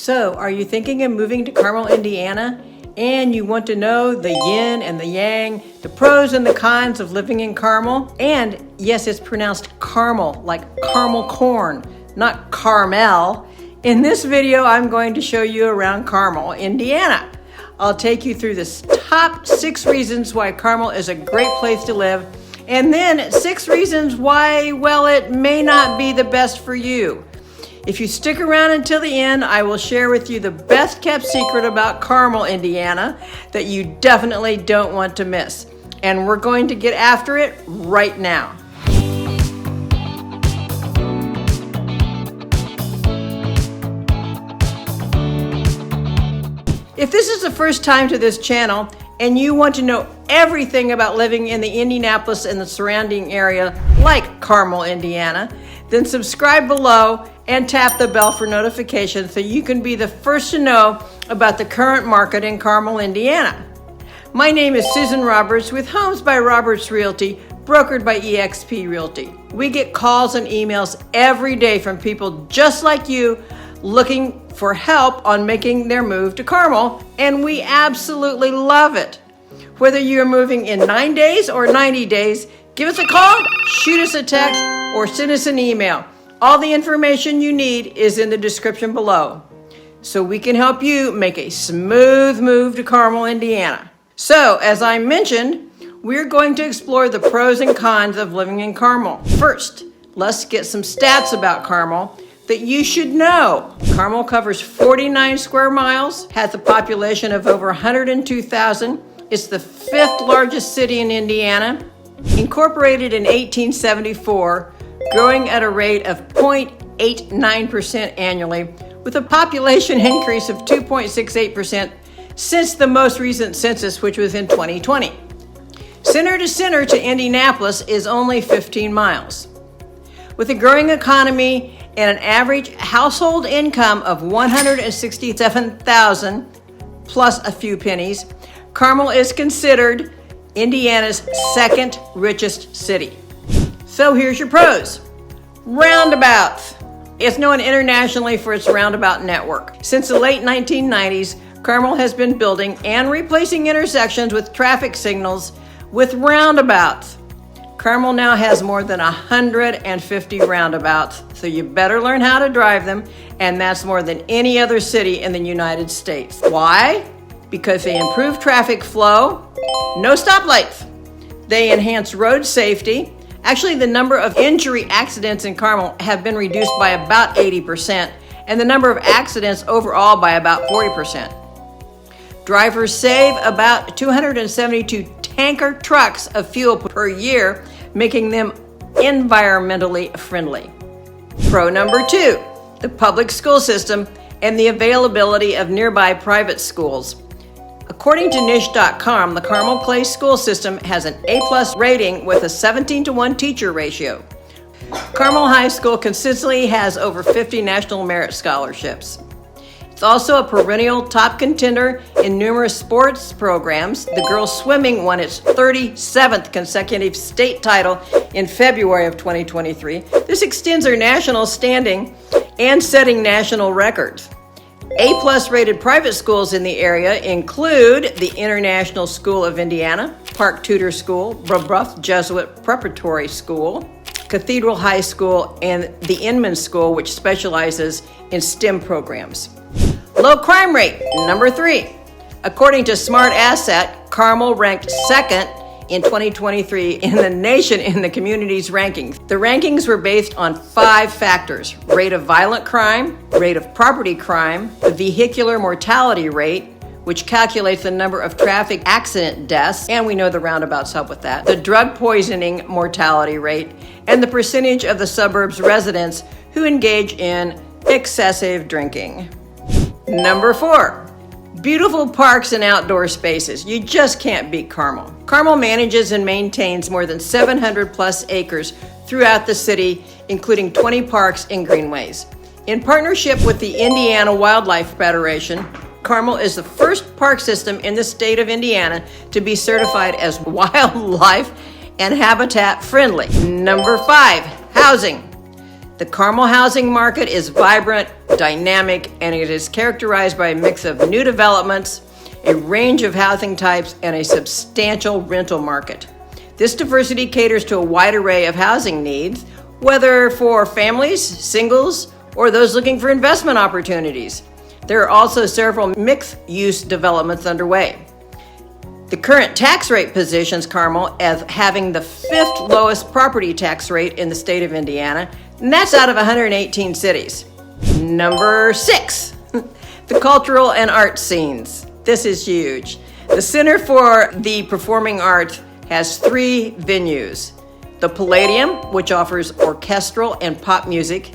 So, are you thinking of moving to Carmel, Indiana? And you want to know the yin and the yang, the pros and the cons of living in Carmel? And yes, it's pronounced caramel, like caramel corn, not Carmel. In this video, I'm going to show you around Carmel, Indiana. I'll take you through the top 6 reasons why Carmel is a great place to live, and then 6 reasons why, well, it may not be the best for you. If you stick around until the end, I will share with you the best kept secret about Carmel, Indiana, that you definitely don't want to miss. And we're going to get after it right now. If this is the first time to this channel and you want to know everything about living in the Indianapolis and the surrounding area, like Carmel, Indiana, then subscribe below and tap the bell for notifications so you can be the first to know about the current market in Carmel, Indiana. My name is Susan Roberts with Homes by Roberts Realty, brokered by eXp Realty. We get calls and emails every day from people just like you looking for help on making their move to Carmel, and we absolutely love it. Whether you're moving in 9 days or 90 days, give us a call, shoot us a text, or send us an email. All the information you need is in the description below, so we can help you make a smooth move to Carmel, Indiana. So, as I mentioned, we're going to explore the pros and cons of living in Carmel. First, let's get some stats about Carmel that you should know. Carmel covers 49 square miles, has a population of over 102,000. It's the 5th largest city in Indiana, incorporated in 1874, growing at a rate of 0.89% annually, with a population increase of 2.68% since the most recent census, which was in 2020. Center to center to Indianapolis is only 15 miles. With a growing economy and an average household income of $167,000 plus a few pennies, Carmel is considered Indiana's 2nd richest city. So here's your pros. Roundabouts. It's known internationally for its roundabout network. Since the late 1990s, Carmel has been building and replacing intersections with traffic signals with roundabouts. Carmel now has more than 150 roundabouts, so you better learn how to drive them, and that's more than any other city in the United States. Why? Because they improve traffic flow, no stoplights. They enhance road safety. Actually, the number of injury accidents in Carmel have been reduced by about 80%, and the number of accidents overall by about 40%. Drivers save about 272 tanker trucks of fuel per year, making them environmentally friendly. Pro number 2, the public school system and the availability of nearby private schools. According to niche.com, the Carmel Place school system has an A+ rating with a 17-to-1 teacher ratio. Carmel High School consistently has over 50 national merit scholarships. It's also a perennial top contender in numerous sports programs. The girls swimming won its 37th consecutive state title in February of 2023. This extends their national standing and setting national records. A+ rated private schools in the area include the International School of Indiana, Park Tudor School, Brebeuf Jesuit Preparatory School, Cathedral High School, and the Inman School, which specializes in STEM programs. Low crime rate, number 3. According to Smart Asset, Carmel ranked 2nd in 2023 in the nation in the community's rankings. The rankings were based on 5 factors: rate of violent crime, rate of property crime, the vehicular mortality rate, which calculates the number of traffic accident deaths, and we know the roundabouts help with that, the drug poisoning mortality rate, and the percentage of the suburbs residents who engage in excessive drinking. Number 4. Beautiful parks and outdoor spaces. You just can't beat Carmel. Carmel manages and maintains more than 700 plus acres throughout the city, including 20 parks and greenways. In partnership with the Indiana Wildlife Federation, Carmel is the first park system in the state of Indiana to be certified as wildlife and habitat friendly. Number 5, housing. The Carmel housing market is vibrant, dynamic, and it is characterized by a mix of new developments, a range of housing types, and a substantial rental market. This diversity caters to a wide array of housing needs, whether for families, singles, or those looking for investment opportunities. There are also several mixed-use developments underway. The current tax rate positions Carmel as having the 5th lowest property tax rate in the state of Indiana, and that's out of 118 cities. Number 6, the cultural and art scenes. This is huge. The Center for the Performing Arts has 3 venues. The Palladium, which offers orchestral and pop music.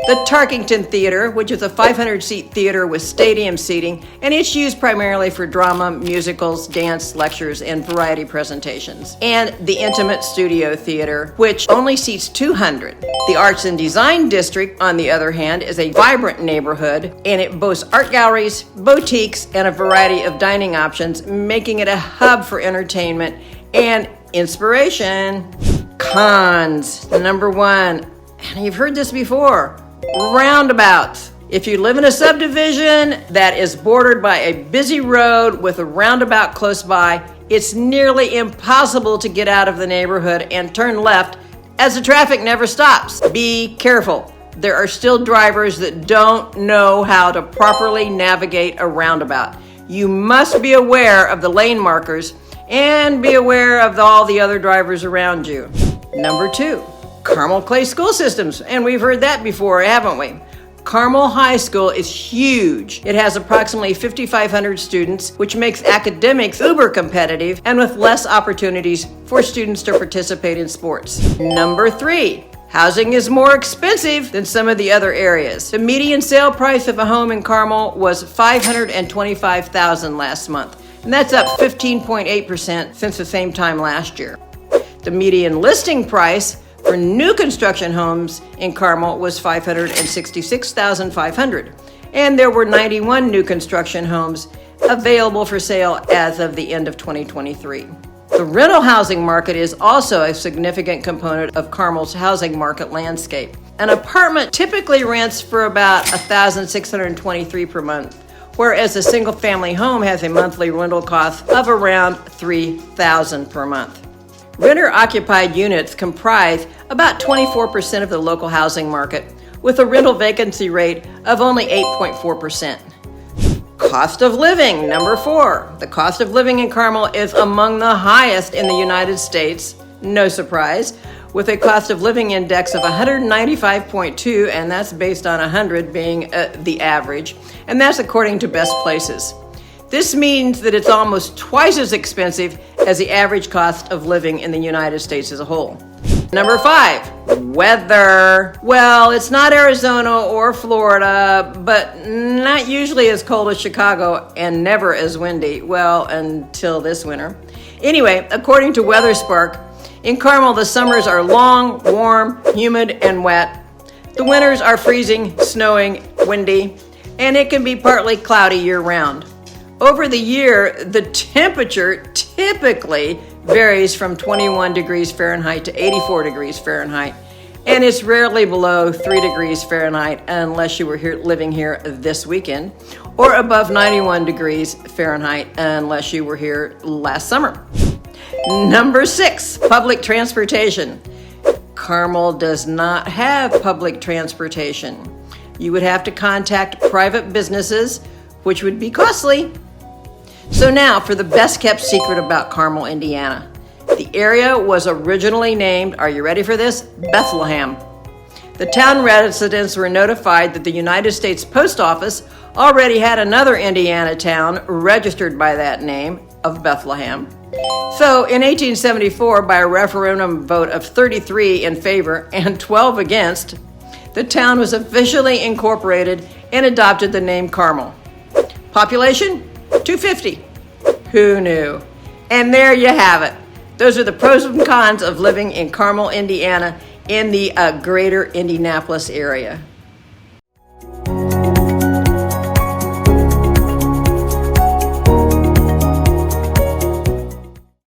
The Tarkington Theater, which is a 500-seat theater with stadium seating, and it's used primarily for drama, musicals, dance, lectures, and variety presentations. And the Intimate Studio Theater, which only seats 200. The Arts and Design District, on the other hand, is a vibrant neighborhood, and it boasts art galleries, boutiques, and a variety of dining options, making it a hub for entertainment and inspiration. Cons. Number 1, and you've heard this before, roundabouts. If you live in a subdivision that is bordered by a busy road with a roundabout close by, it's nearly impossible to get out of the neighborhood and turn left as the traffic never stops. Be careful. There are still drivers that don't know how to properly navigate a roundabout. You must be aware of the lane markers and be aware of all the other drivers around you. Number 2, Carmel Clay School Systems, and we've heard that before, haven't we? Carmel High School is huge. It has approximately 5,500 students, which makes academics uber competitive and with less opportunities for students to participate in sports. Number 3, housing is more expensive than some of the other areas. The median sale price of a home in Carmel was $525,000 last month, and that's up 15.8% since the same time last year. The median listing price for new construction homes in Carmel was $566,500, and there were 91 new construction homes available for sale as of the end of 2023. The rental housing market is also a significant component of Carmel's housing market landscape. An apartment typically rents for about $1,623 per month, whereas a single-family home has a monthly rental cost of around $3,000 per month. Renter-occupied units comprise about 24% of the local housing market, with a rental vacancy rate of only 8.4%. Cost of living, number 4. The cost of living in Carmel is among the highest in the United States, no surprise, with a cost of living index of 195.2, and that's based on 100 being the average, and that's according to Best Places. This means that it's almost twice as expensive as the average cost of living in the United States as a whole. Number 5, weather. Well, it's not Arizona or Florida, but not usually as cold as Chicago and never as windy. Well, until this winter. Anyway, according to WeatherSpark, in Carmel, the summers are long, warm, humid, and wet. The winters are freezing, snowing, windy, and it can be partly cloudy year-round. Over the year, the temperature typically varies from 21 degrees Fahrenheit to 84 degrees Fahrenheit, and it's rarely below 3 degrees Fahrenheit unless you were living here this weekend, or above 91 degrees Fahrenheit unless you were here last summer. Number 6, public transportation. Carmel does not have public transportation. You would have to contact private businesses, which would be costly. So now for the best kept secret about Carmel, Indiana. The area was originally named, are you ready for this? Bethlehem. The town residents were notified that the United States Post Office already had another Indiana town registered by that name of Bethlehem. So in 1874, by a referendum vote of 33 in favor and 12 against, the town was officially incorporated and adopted the name Carmel. Population? 250. Who knew? And there you have it. Those are the pros and cons of living in Carmel, Indiana, in the greater Indianapolis area.